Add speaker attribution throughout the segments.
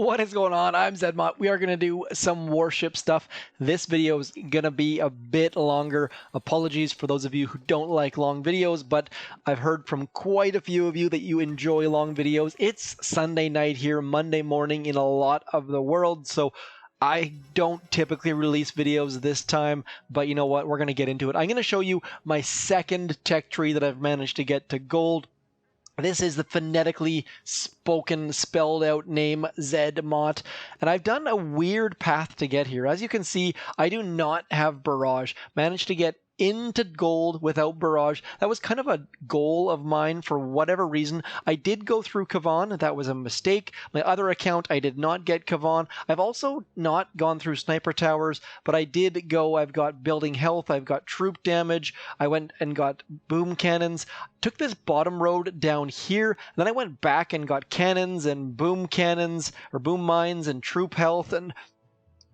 Speaker 1: What is going on? I'm Zedmont. We are going to do some warship stuff. This video is going to be a bit longer. Apologies for those of you who don't like long videos, but I've heard from quite a few of you that you enjoy long videos. It's Sunday night here, Monday morning in a lot of the world, so I don't typically release videos this time, but you know what? We're going to get into it. I'm going to show you my second tech tree that I've managed to get to gold. This is the phonetically spoken, spelled out name, Zedmont, and I've done a weird path to get here. As you can see, I do not have barrage. Managed to get into gold without barrage. That was kind of a goal of mine for whatever reason. I did go through Kavan. That was a mistake. My other account, I did not get Kavan. I've also not gone through sniper towers, but I did go. I've got building health. I've got troop damage. I went and got boom cannons. Took this bottom road down here. Then I went back and got cannons and boom cannons or boom mines and troop health. And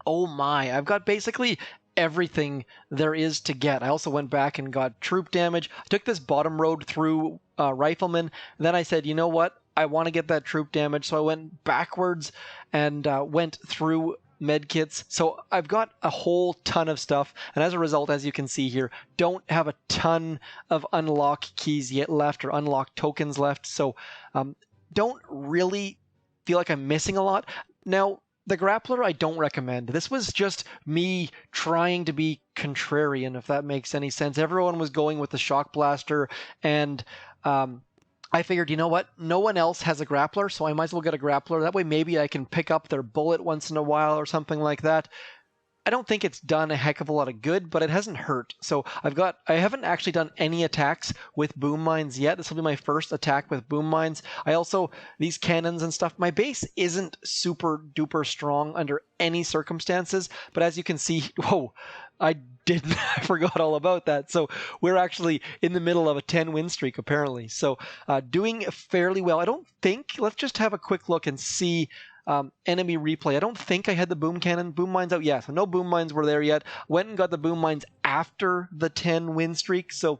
Speaker 1: oh my, I've got basically everything there is to get. I also went back and got troop damage. I took this bottom road through riflemen. Then I said, you know what? I want to get that troop damage. So I went backwards and went through medkits. So I've got a whole ton of stuff. And as a result, as you can see here, don't have a ton of unlock keys yet left or unlock tokens left. So don't really feel like I'm missing a lot. Now, the grappler I don't recommend. This was just me trying to be contrarian, if that makes any sense. Everyone was going with the shock blaster, and I figured, you know what? No one else has a grappler, so I might as well get a grappler. That way maybe I can pick up their bullet once in a while or something like that. I don't think it's done a heck of a lot of good, but it hasn't hurt. So I haven't actually done any attacks with boom mines yet. This will be my first attack with boom mines. I also, these cannons and stuff, my base isn't super duper strong under any circumstances, but as you can see, whoa, I forgot all about that. So we're actually in the middle of a 10 win streak apparently. So doing fairly well. I don't think, let's just have a quick look and see enemy replay. I don't think I had the boom cannon. Boom mines out. Yeah, so no boom mines were there yet. Went and got the boom mines after the 10 win streak. So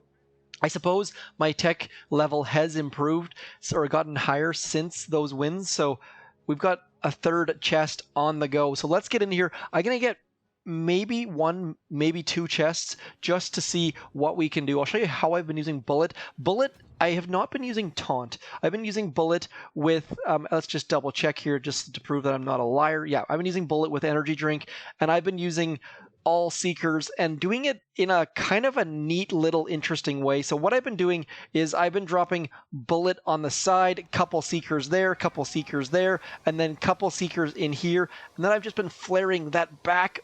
Speaker 1: I suppose my tech level has improved or gotten higher since those wins. So we've got a third chest on the go. So let's get in here. I'm going to get maybe one, maybe two chests just to see what we can do. I'll show you how I've been using bullet. Bullet, I have not been using taunt. I've been using bullet with, let's just double check here just to prove that I'm not a liar. Yeah, I've been using bullet with energy drink, and I've been using all seekers and doing it in a kind of a neat little interesting way. So what I've been doing is I've been dropping bullet on the side, couple seekers there, couple seekers there, and then couple seekers in here. And then I've just been flaring that back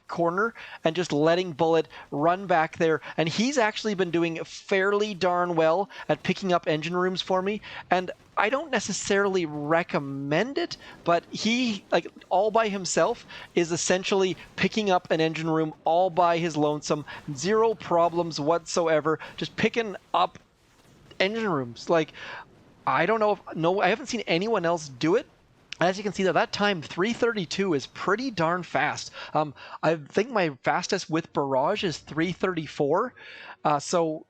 Speaker 1: corner and just letting bullet run back there, and he's actually been doing fairly darn well at picking up engine rooms for me. And I don't necessarily recommend it, but he, like, all by himself is essentially picking up an engine room all by his lonesome, zero problems whatsoever, just picking up engine rooms. Like, I don't know if I haven't seen anyone else do it. As you can see, that time 332 is pretty darn fast. I think my fastest with barrage is 334. So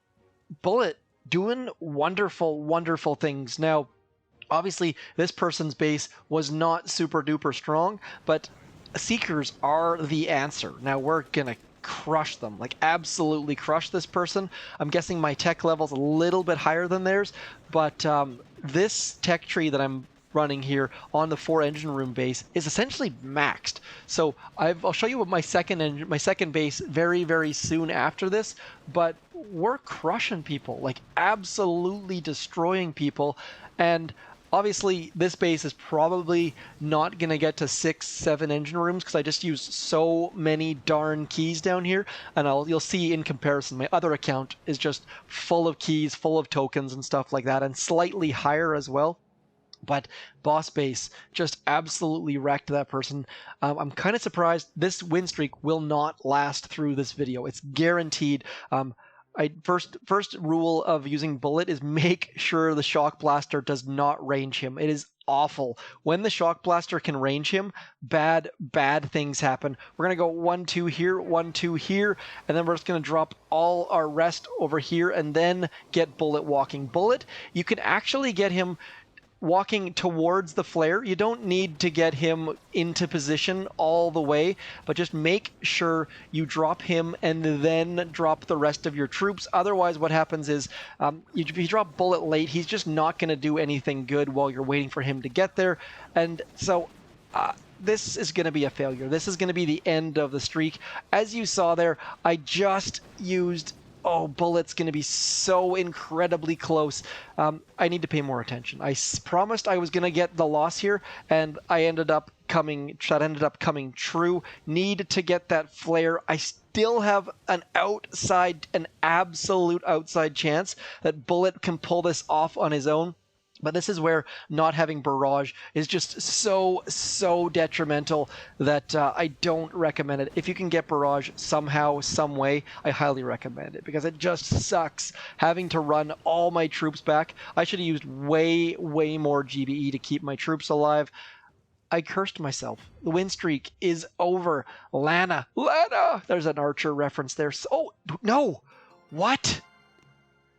Speaker 1: bullet doing wonderful, wonderful things. Now, obviously, this person's base was not super duper strong, but seekers are the answer. Now we're gonna crush them, like absolutely crush this person. I'm guessing my tech level's a little bit higher than theirs, but this tech tree that I'm running here on the 4 engine room base is essentially maxed. So I'll show you what my second base very, very soon after this, but we're crushing people, like absolutely destroying people. And obviously this base is probably not going to get to 6-7 engine rooms because I just used so many darn keys down here, and you'll see in comparison my other account is just full of keys, full of tokens and stuff like that, and slightly higher as well. But boss base just absolutely wrecked that person. I'm kind of surprised this win streak will not last through this video. It's guaranteed. First rule of using bullet is make sure the shock blaster does not range him. It is awful. When the shock blaster can range him, bad things happen. We're going to go 1-2 here, 1-2 here, and then we're just going to drop all our rest over here and then get bullet walking. Bullet, you can actually get him walking towards the flare. You don't need to get him into position all the way, but just make sure you drop him and then drop the rest of your troops. Otherwise, what happens is if you drop Bullet late, he's just not going to do anything good while you're waiting for him to get there. And so this is going to be a failure. This is going to be the end of the streak. As you saw there, I just used... Oh, Bullet's going to be so incredibly close. I need to pay more attention. I promised I was going to get the loss here, and that ended up coming true. Need to get that flare. I still have an absolute outside chance that Bullet can pull this off on his own. But this is where not having barrage is just so detrimental that I don't recommend it. If you can get barrage somehow, some way, I highly recommend it, because it just sucks having to run all my troops back. I should have used way more GBE to keep my troops alive. I cursed myself. The win streak is over. Lana! There's an Archer reference there. Oh, no! What?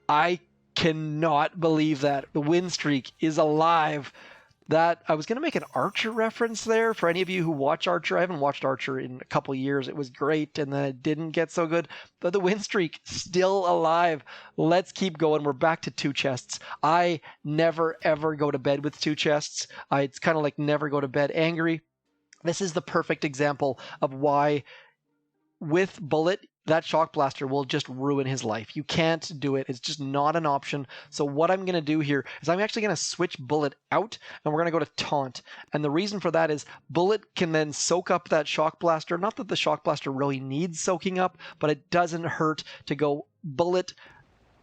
Speaker 1: I cannot believe that. The win streak is alive. That I was going to make an Archer reference there for any of you who watch Archer. I haven't watched Archer in a couple years. It was great, and then it didn't get so good. But the win streak still alive. Let's keep going. We're back to 2 chests. I never ever go to bed with 2 chests. It's kind of like never go to bed angry. This is the perfect example of why with Bullet, that Shock Blaster will just ruin his life. You can't do it. It's just not an option. So what I'm going to do here is I'm actually going to switch Bullet out, and we're going to go to Taunt. And the reason for that is Bullet can then soak up that Shock Blaster. Not that the Shock Blaster really needs soaking up, but it doesn't hurt to go Bullet,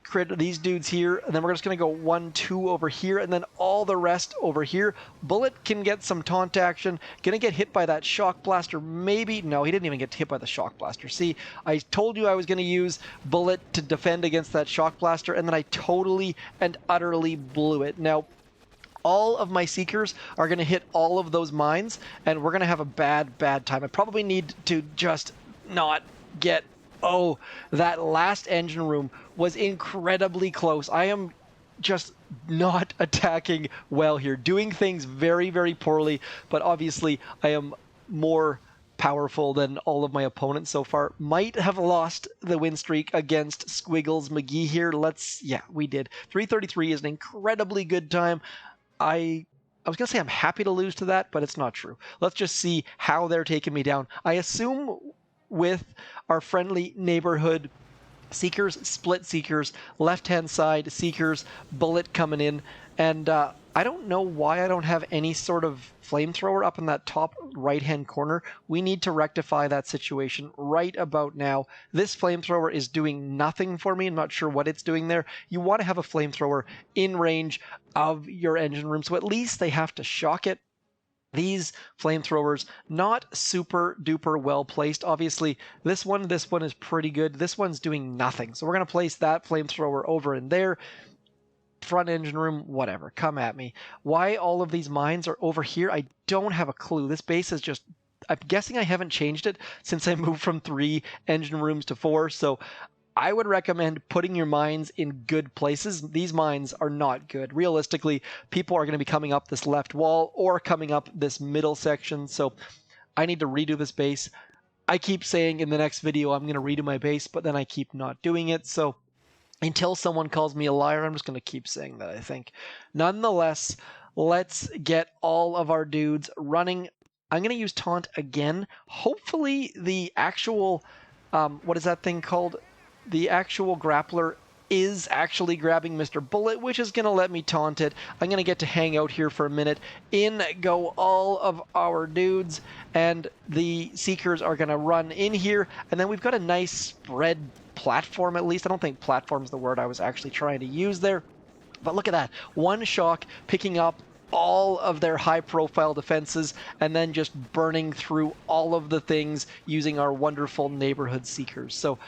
Speaker 1: crit these dudes here, and then we're just going to go 1-2 over here, and then all the rest over here. Bullet can get some taunt action. Gonna get hit by that Shock Blaster, maybe. No, he didn't even get hit by the Shock Blaster. See, I told you I was going to use Bullet to defend against that Shock Blaster, and then I totally and utterly blew it. Now, all of my Seekers are going to hit all of those mines, and we're going to have a bad time. I probably need to just not get... Oh, that last engine room was incredibly close. I am just not attacking well here. Doing things very poorly, but obviously I am more powerful than all of my opponents so far. Might have lost the win streak against Squiggles McGee here. Yeah, we did. 333 is an incredibly good time. I was going to say I'm happy to lose to that, but it's not true. Let's just see how they're taking me down. I assume with our friendly neighborhood Seekers, split Seekers, left-hand side Seekers, Bullet coming in, and I don't know why I don't have any sort of flamethrower up in that top right-hand corner. We need to rectify that situation right about now. This flamethrower is doing nothing for me. I'm not sure what it's doing there. You want to have a flamethrower in range of your engine room, so at least they have to shock it. These flamethrowers, not super duper well placed. Obviously, this one is pretty good. This one's doing nothing. So we're going to place that flamethrower over in there. Front engine room, whatever. Come at me. Why all of these mines are over here, I don't have a clue. This base is just... I'm guessing I haven't changed it since I moved from 3 engine rooms to 4. So I would recommend putting your mines in good places. These mines are not good. Realistically, people are going to be coming up this left wall or coming up this middle section. So I need to redo this base. I keep saying in the next video I'm going to redo my base, but then I keep not doing it. So until someone calls me a liar, I'm just going to keep saying that, I think. Nonetheless, let's get all of our dudes running. I'm going to use Taunt again. Hopefully the actual, what is that thing called? The actual grappler is actually grabbing Mr. Bullet, which is going to let me taunt it. I'm going to get to hang out here for a minute. In go all of our dudes, and the Seekers are going to run in here, and then we've got a nice spread platform at least. I don't think platform's the word I was actually trying to use there, but look at that. One shock picking up all of their high-profile defenses, and then just burning through all of the things using our wonderful neighborhood Seekers. So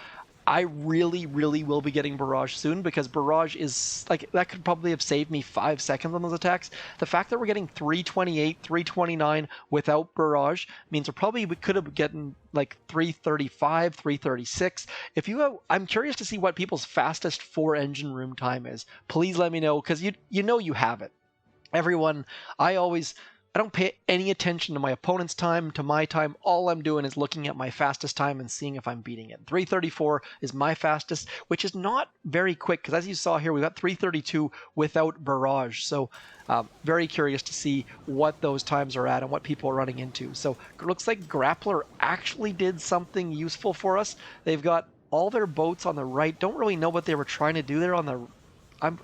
Speaker 1: I really will be getting Barrage soon, because Barrage is, like, that could probably have saved me 5 seconds on those attacks. The fact that we're getting 328, 329 without Barrage means we could have gotten, like, 335, 336. If you have, I'm curious to see what people's fastest 4 engine room time is. Please let me know, because you know you have it. Everyone, I don't pay any attention to my opponent's time, to my time. All I'm doing is looking at my fastest time and seeing if I'm beating it. 3:34 is my fastest, which is not very quick because as you saw here, we got 3:32 without barrage. So very curious to see what those times are at and what people are running into. So it looks like Grappler actually did something useful for us. They've got all their boats on the right. Don't really know what they were trying to do there on the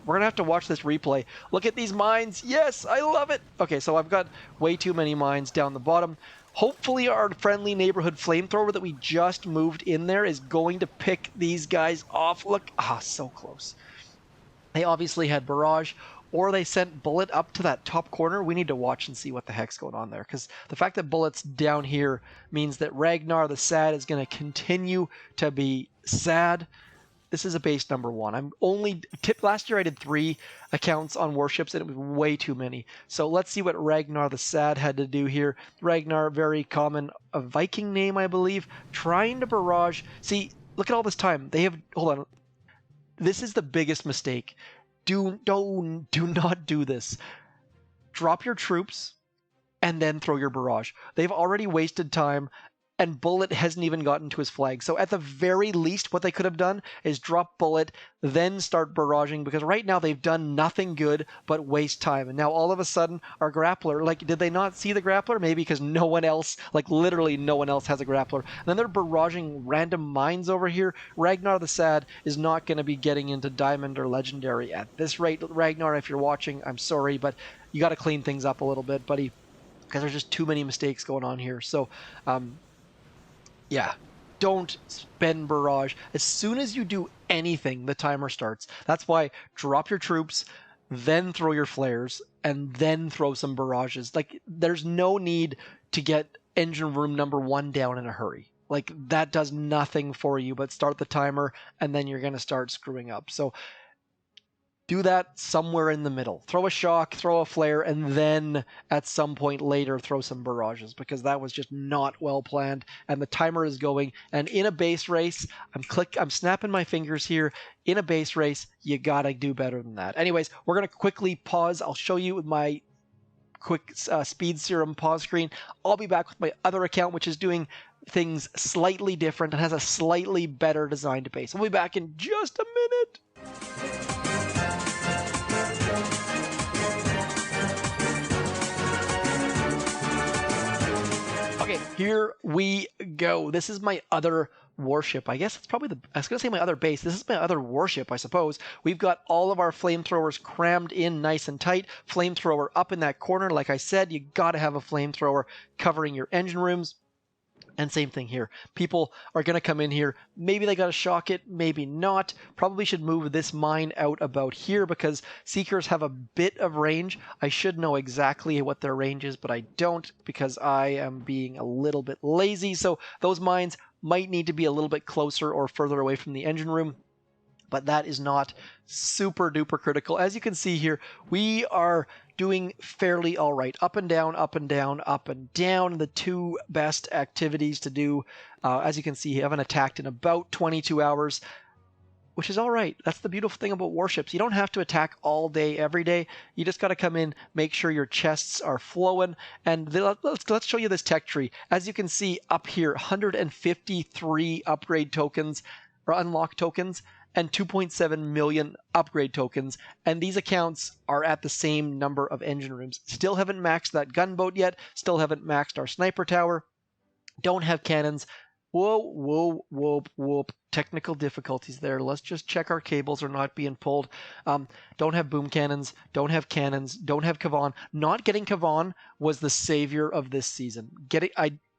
Speaker 1: we're gonna have to watch this replay. Look at these mines. Yes, I love it. Okay, so I've got way too many mines down the bottom. Hopefully our friendly neighborhood flamethrower that we just moved in there is going to pick these guys off. Look, so close. They obviously had barrage, or they sent Bullet up to that top corner. We need to watch and see what the heck's going on there, because the fact that Bullet's down here means that Ragnar the Sad is going to continue to be sad. This is a base number 1. I'm only last year I did 3 accounts on warships and it was way too many. So let's see what Ragnar the Sad had to do here. Ragnar, very common, a Viking name, I believe, trying to barrage. See, look at all this time. They have, hold on. This is the biggest mistake. Do not do this. Drop your troops and then throw your barrage. They've already wasted time, and Bullet hasn't even gotten to his flag. So at the very least, what they could have done is drop Bullet, then start barraging, because right now they've done nothing good but waste time. And now all of a sudden, our grappler, like, did they not see the grappler? Maybe because no one else, like literally no one else has a grappler. And then they're barraging random mines over here. Ragnar the Sad is not going to be getting into Diamond or Legendary at this rate. Ragnar, if you're watching, I'm sorry, but you got to clean things up a little bit, buddy, because there's just too many mistakes going on here. So, yeah, don't spend barrage. As soon as you do anything, the timer starts. That's why drop your troops, then throw your flares, and then throw some barrages. Like, there's no need to get engine room number 1 down in a hurry. Like, that does nothing for you but start the timer, and then you're going to start screwing up. So do that somewhere in the middle. Throw a shock, throw a flare, and then at some point later throw some barrages, because that was just not well planned. And the timer is going. And in a base race, I'm snapping my fingers here. In a base race, you gotta do better than that. Anyways, we're gonna quickly pause. I'll show you my quick speed serum pause screen. I'll be back with my other account, which is doing things slightly different and has a slightly better designed base. I'll be back in just a minute. Okay, here we go. This is my other warship. I guess it's probably I was going to say my other base. This is my other warship, I suppose. We've got all of our flamethrowers crammed in nice and tight. Flamethrower up in that corner. Like I said, you got to have a flamethrower covering your engine rooms. And same thing here. People are going to come in here. Maybe they got to shock it, maybe not. Probably should move this mine out about here because Seekers have a bit of range. I should know exactly what their range is, but I don't because I am being a little bit lazy. So those mines might need to be a little bit closer or further away from the engine room. But that is not super duper critical. As you can see here, we are doing fairly all right. Up and down, up and down, up and down. The 2 best activities to do. As you can see, you haven't attacked in about 22 hours, which is all right. That's the beautiful thing about warships. You don't have to attack all day, every day. You just got to come in, make sure your chests are flowing. And let's show you this tech tree. As you can see up here, 153 upgrade tokens or unlock tokens, and 2.7 million upgrade tokens, and these accounts are at the same number of engine rooms. Still haven't maxed that gunboat yet, still haven't maxed our sniper tower, don't have cannons. Whoa. Technical difficulties there. Let's just check our cables are not being pulled. Don't have boom cannons, don't have cannons, don't have Kavan. Not getting Kavan was the savior of this season.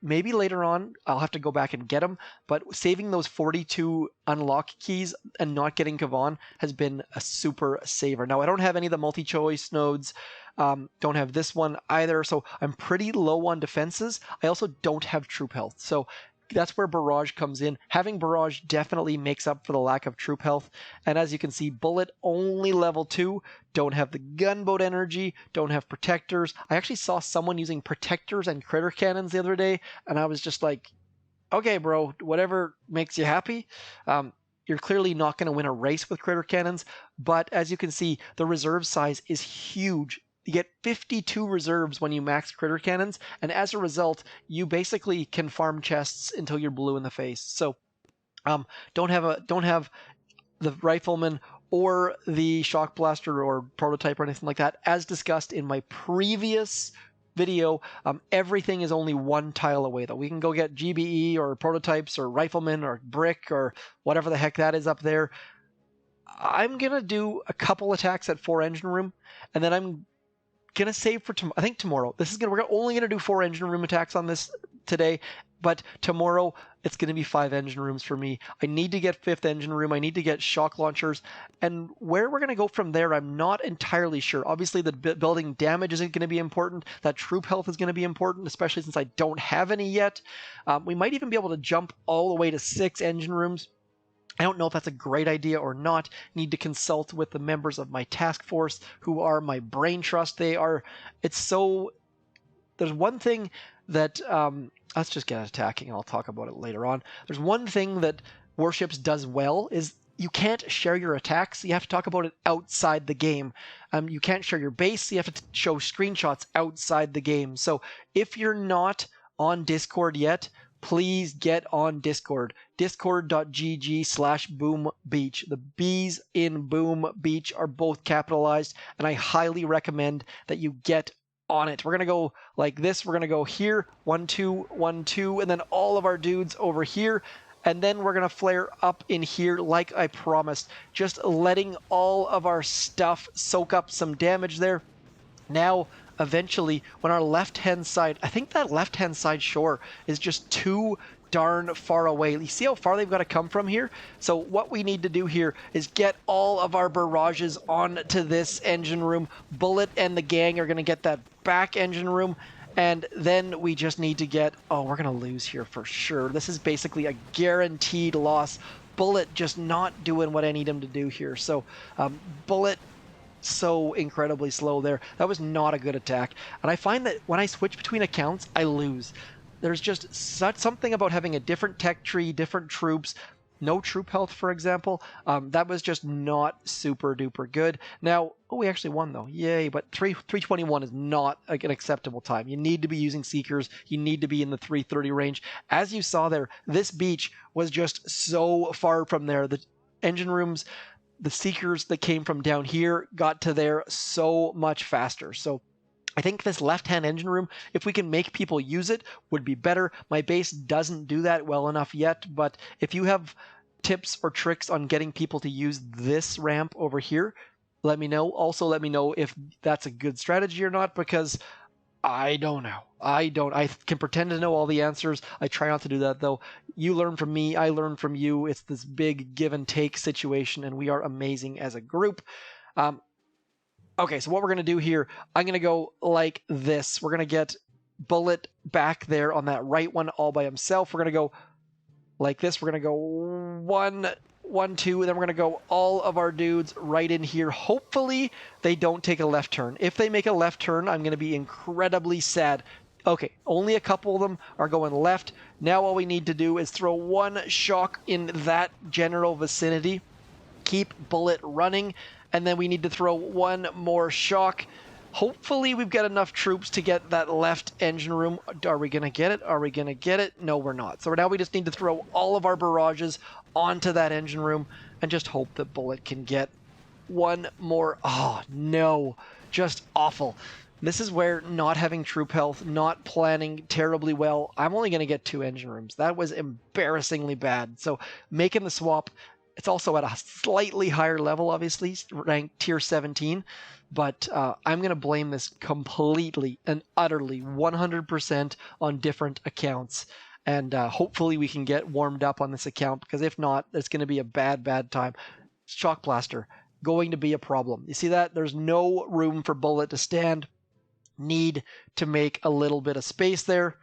Speaker 1: Maybe later on I'll have to go back and get them, but saving those 42 unlock keys and not getting Kavan has been a super saver. Now I don't have any of the multi-choice nodes, don't have this one either, so I'm pretty low on defenses. I also don't have troop health, so that's where barrage comes in. Having barrage definitely makes up for the lack of troop health. And as you can see, bullet only level 2, don't have the gunboat energy, don't have protectors. I actually saw someone using protectors and critter cannons the other day, and I was just like, okay, bro, whatever makes you happy. You're clearly not going to win a race with critter cannons, but as you can see, the reserve size is huge. you get 52 reserves when you max critter cannons, and as a result, you basically can farm chests until you're blue in the face. So don't have the rifleman or the shock blaster or prototype or anything like that. As discussed in my previous video, everything is only one tile away, though. We can go get GBE or prototypes or rifleman or brick or whatever the heck that is up there. I'm going to do a couple attacks at 4 engine room, and then I'm going to save for I think tomorrow. We're only going to do 4 engine room attacks on this today, but tomorrow it's going to be 5 engine rooms for me. I need to get 5th engine room. I need to get shock launchers, and where we're going to go from there, I'm not entirely sure. Obviously, the building damage isn't going to be important. That troop health is going to be important, especially since I don't have any yet. We might even be able to jump all the way to 6 engine rooms. I don't know if that's a great idea or not. Need to consult with the members of my task force who are my brain trust. There's one thing that, let's just get attacking. I'll talk about it later on. There's one thing that Warships does well is you can't share your attacks. You have to talk about it outside the game. You can't share your base. You have to show screenshots outside the game. So if you're not on Discord yet, please get on Discord. Discord.gg/boombeach. The B's in Boom Beach are both capitalized, and I highly recommend that you get on it. We're going to go like this. We're going to go here, 1, 2, 1, 2, and then all of our dudes over here. And then we're going to flare up in here like I promised. Just letting all of our stuff soak up some damage there. Now, eventually, when our left-hand side, I think that left-hand side shore is just too darn far away. You see how far they've got to come from here? So what we need to do here is get all of our barrages onto this engine room. Bullet and the gang are going to get that back engine room. And then we just need to get, oh, we're going to lose here for sure. This is basically a guaranteed loss. Bullet just not doing what I need him to do here. So Bullet, so incredibly slow there. That was not a good attack. And I find that when I switch between accounts, I lose. There's just something about having a different tech tree, different troops, no troop health, for example. That was just not super duper good. Now, oh, we actually won though. Yay, but 321 is not an acceptable time. You need to be using Seekers. You need to be in the 330 range. As you saw there, this beach was just so far from there. The engine rooms, the Seekers that came from down here got to there so much faster. So I think this left-hand engine room, if we can make people use it, would be better. My base doesn't do that well enough yet, but if you have tips or tricks on getting people to use this ramp over here, let me know. Also, let me know if that's a good strategy or not, because I don't know. I can pretend to know all the answers. I try not to do that, though. You learn from me. I learn from you. It's this big give and take situation, and we are amazing as a group. Okay, so what we're going to do here, I'm going to go like this. We're going to get Bullet back there on that right one all by himself. We're going to go like this. We're going to go 1, 1, 2, and then we're going to go all of our dudes right in here. Hopefully, they don't take a left turn. If they make a left turn, I'm going to be incredibly sad. Okay, only a couple of them are going left. Now all we need to do is throw 1 shock in that general vicinity. Keep Bullet running. And then we need to throw 1 more shock. Hopefully we've got enough troops to get that left engine room. Are we going to get it? Are we going to get it? No, we're not. So now we just need to throw all of our barrages onto that engine room and just hope that Bullet can get 1 more. Oh, no. Just awful. This is where not having troop health, not planning terribly well, I'm only going to get 2 engine rooms. That was embarrassingly bad. So making the swap, it's also at a slightly higher level, obviously, ranked tier 17, but I'm going to blame this completely and utterly 100% on different accounts. And hopefully we can get warmed up on this account, because if not, it's going to be a bad, bad time. Shock Blaster, going to be a problem. You see that? There's no room for Bullet to stand. Need to make a little bit of space there.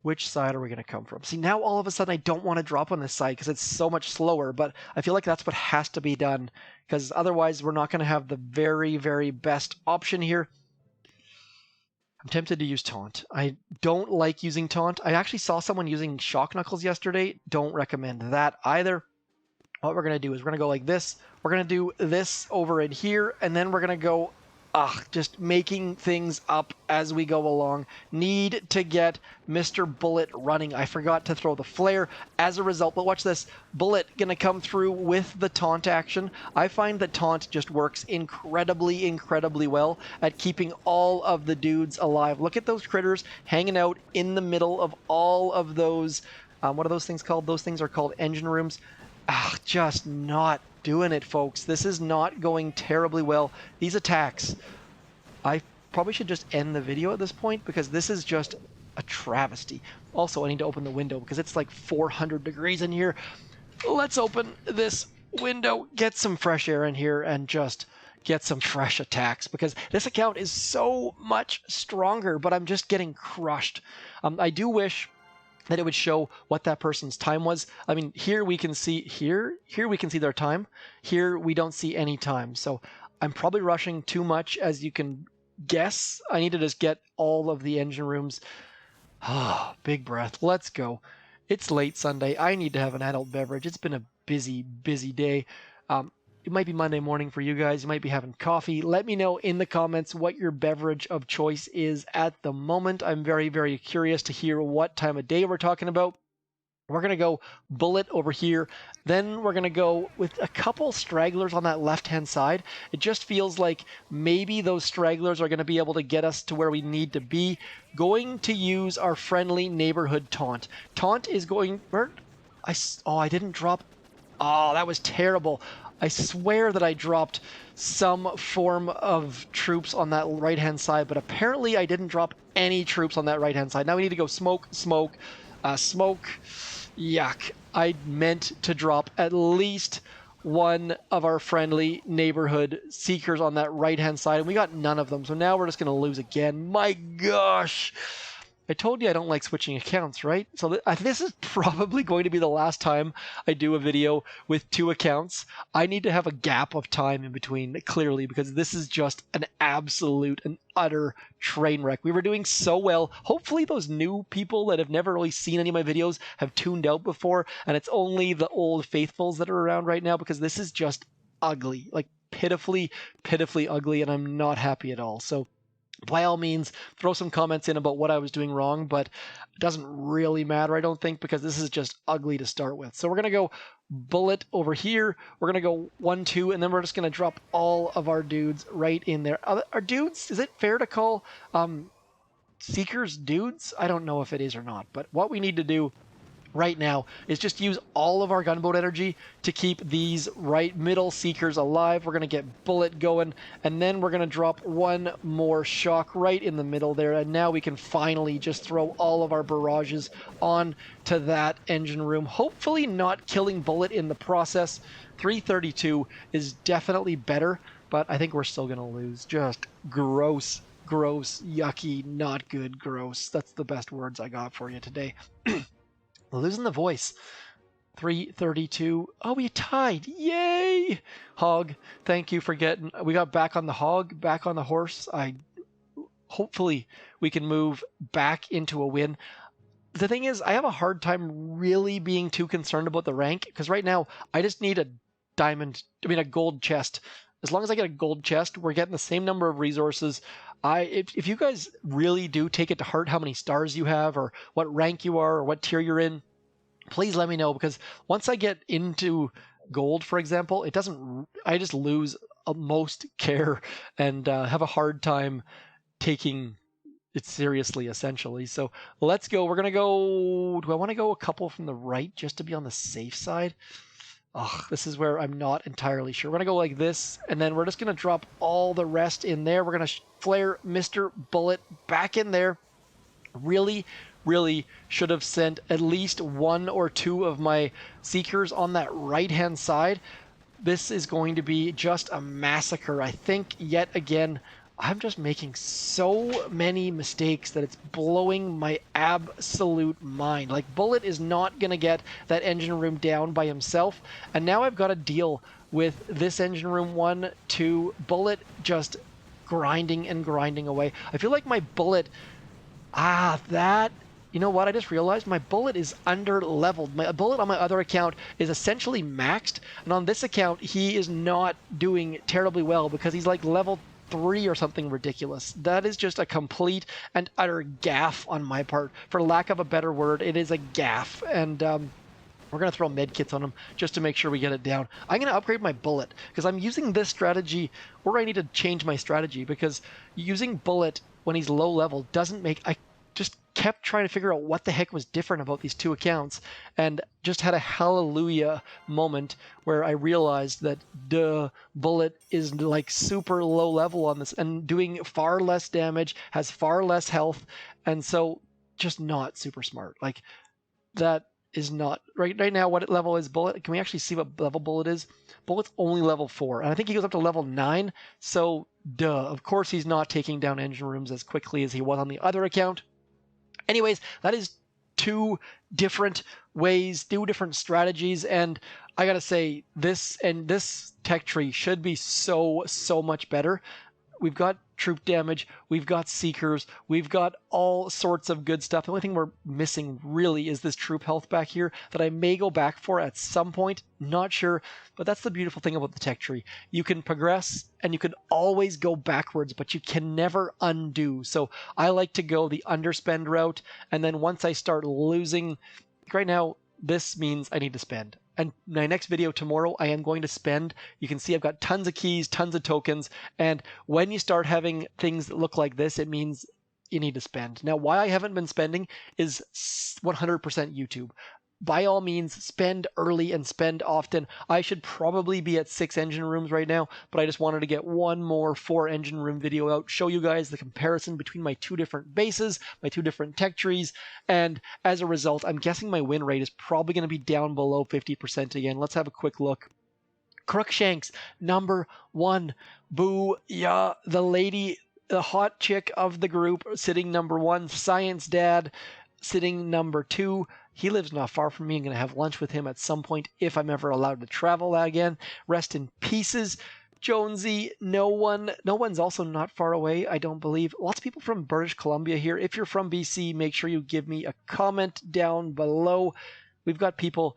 Speaker 1: Which side are we going to come from? See, now all of a sudden I don't want to drop on this side because it's so much slower, but I feel like that's what has to be done, because otherwise we're not going to have the very, very best option here. I'm tempted to use Taunt. I don't like using Taunt. I actually saw someone using Shock Knuckles yesterday. Don't recommend that either. What we're going to do is we're going to go like this. We're going to do this over in here, and then we're going to go just making things up as we go along. Need to get Mr. Bullet running. I forgot to throw the flare as a result, but watch this. Bullet gonna come through with the taunt action. I find that taunt just works incredibly well at keeping all of the dudes alive. Look at those critters hanging out in the middle of all of those, what are those things called? Those things are called engine rooms. Just not doing it, folks. This is not going terribly well. These attacks, I probably should just end the video at this point because this is just a travesty. Also, I need to open the window because it's like 400 degrees in here. Let's open this window, get some fresh air in here, and just get some fresh attacks because this account is so much stronger, but I'm just getting crushed. I do wish that it would show what that person's time was. I mean, here we can see here we can see their time. Here we don't see any time. So I'm probably rushing too much, as you can guess. I need to just get all of the engine rooms. Big breath. Let's go. It's late Sunday. I need to have an adult beverage. It's been a busy day. It might be Monday morning for you guys. You might be having coffee. Let me know in the comments what your beverage of choice is at the moment. I'm very curious to hear what time of day we're talking about. We're going to go Bullet over here. Then we're going to go with a couple stragglers on that left-hand side. It just feels like maybe those stragglers are going to be able to get us to where we need to be. Going to use our friendly neighborhood taunt. Taunt is going... I didn't drop... Oh, that was terrible. I swear that I dropped some form of troops on that right-hand side, but apparently I didn't drop any troops on that right-hand side. Now we need to go smoke. Yuck. I meant to drop at least one of our friendly neighborhood seekers on that right-hand side, and we got none of them. So now we're just going to lose again. My gosh. I told you I don't like switching accounts, right? So this is probably going to be the last time I do a video with two accounts. I need to have a gap of time in between, clearly, because this is just an absolute and utter train wreck. We were doing so well. Hopefully those new people that have never really seen any of my videos have tuned out before, and it's only the old faithfuls that are around right now, because this is just ugly, like pitifully ugly, and I'm not happy at all. So by all means, throw some comments in about what I was doing wrong, but it doesn't really matter, I don't think, because this is just ugly to start with. So we're going to go Bullet over here. We're going to go 1, 2, and then we're just going to drop all of our dudes right in there. Our dudes, is it fair to call Seekers dudes? I don't know if it is or not, but what we need to do right now is just use all of our gunboat energy to keep these right middle seekers alive. We're going to get Bullet going, and then we're going to drop one more shock right in the middle there, and now we can finally just throw all of our barrages on to that engine room, hopefully not killing Bullet in the process. 332 is definitely better, but I think we're still going to lose. Just gross, yucky, not good, gross. That's the best words I got for you today. Losing the voice. 332. Oh, we tied. Yay! Hog, thank you for getting... We got back on the hog, back on the horse. Hopefully we can move back into a win. The thing is, I have a hard time really being too concerned about the rank, because right now I just need a gold chest. As long as I get a gold chest, we're getting the same number of resources. If you guys really do take it to heart how many stars you have, or what rank you are, or what tier you're in, please let me know, because once I get into gold, for example, I just lose most care and have a hard time taking it seriously, essentially. So let's go. We're going to go... Do I want to go a couple from the right just to be on the safe side? Oh, this is where I'm not entirely sure. We're going to go like this, and then we're just going to drop all the rest in there. We're going to flare Mr. Bullet back in there. Really should have sent at least 1 or 2 of my Seekers on that right-hand side. This is going to be just a massacre. I think, yet again, I'm just making so many mistakes that it's blowing my absolute mind. Like, Bullet is not going to get that engine room down by himself, and now I've got to deal with this engine room 1, 2, Bullet just grinding away. I feel like my Bullet... You know what? I just realized my Bullet is under-leveled. My Bullet on my other account is essentially maxed, and on this account, he is not doing terribly well because he's like level 3 or something ridiculous. That is just a complete and utter gaffe on my part. For lack of a better word, it is a gaffe. And we're going to throw medkits on him just to make sure we get it down. I'm going to upgrade my bullet because I'm using this strategy, or I need to change my strategy because using bullet when he's low level doesn't make... I just kept trying to figure out what the heck was different about these two accounts and just had a hallelujah moment where I realized that bullet is like super low level on this and doing far less damage, has far less health, and so just not super smart. Like that is not right now. What level is bullet? Can we actually see what level bullet is? Bullet's only level 4, and I think he goes up to level 9. So of course he's not taking down engine rooms as quickly as he was on the other account. Anyways, that is 2 different ways, 2 different strategies, and I gotta say, this tech tree should be so much better. We've got troop damage, we've got seekers, we've got all sorts of good stuff. The only thing we're missing really is this troop health back here that I may go back for at some point. Not sure, but that's the beautiful thing about the tech tree. You can progress and you can always go backwards, but you can never undo. So I like to go the underspend route, and then once I start losing, right now, this means I need to spend. And my next video tomorrow, I am going to spend. You can see I've got tons of keys, tons of tokens. And when you start having things that look like this, it means you need to spend. Now, why I haven't been spending is 100% YouTube. By all means, spend early and spend often. I should probably be at 6 engine rooms right now, but I just wanted to get one more 4 engine room video out, show you guys the comparison between my 2 different bases, my 2 different tech trees, and as a result, I'm guessing my win rate is probably going to be down below 50% again. Let's have a quick look. Crookshanks, number 1. Boo, yeah, the lady, the hot chick of the group, sitting number 1. Science Dad, sitting number 2. He lives not far from me. I'm going to have lunch with him at some point if I'm ever allowed to travel again. Rest in pieces. Jonesy, no one's also not far away, I don't believe. Lots of people from British Columbia here. If you're from BC, make sure you give me a comment down below. We've got people,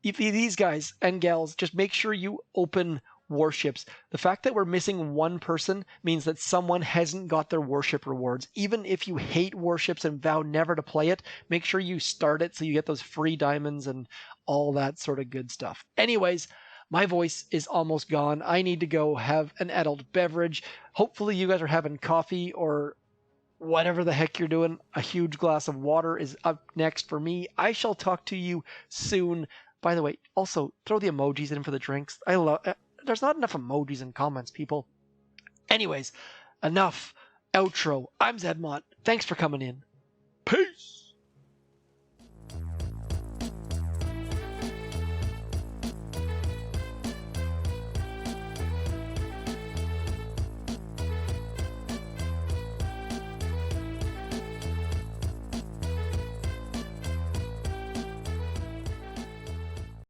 Speaker 1: if these guys and gals, just make sure you open warships. The fact that we're missing 1 person means that someone hasn't got their warship rewards. Even if you hate warships and vow never to play it, make sure you start it so you get those free diamonds and all that sort of good stuff. Anyways, my voice is almost gone. I need to go have an adult beverage. Hopefully you guys are having coffee or whatever the heck you're doing. A huge glass of water is up next for me. I shall talk to you soon. By the way, also throw the emojis in for the drinks. There's not enough emojis and comments, people. Anyways, enough. Outro. I'm Zedmont. Thanks for coming in.